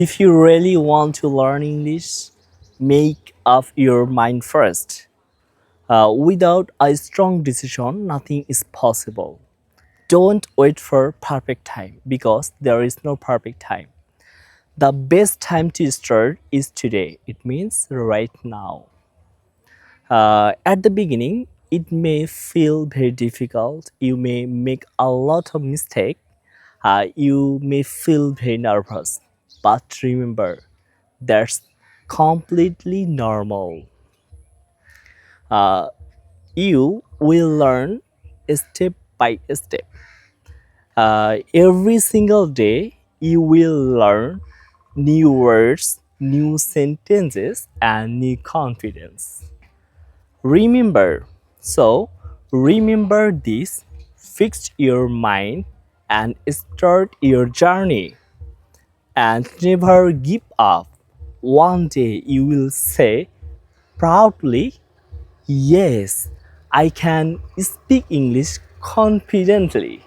If you really want to learn English, make up your mind first. Without a strong decision, nothing is possible. Don't wait for perfect time because there is no perfect time. The best time to start is today. It means right now. At the beginning, it may feel very difficult. You may make a lot of mistakes. You may feel very nervous. But remember, that's completely normal. Uh, you will learn step by step. Every single day, you will learn new words, new sentences, and new confidence. Remember, so remember this, fix your mind, and start your journey. And never give up. One day you will say proudly, yes, I can speak English confidently.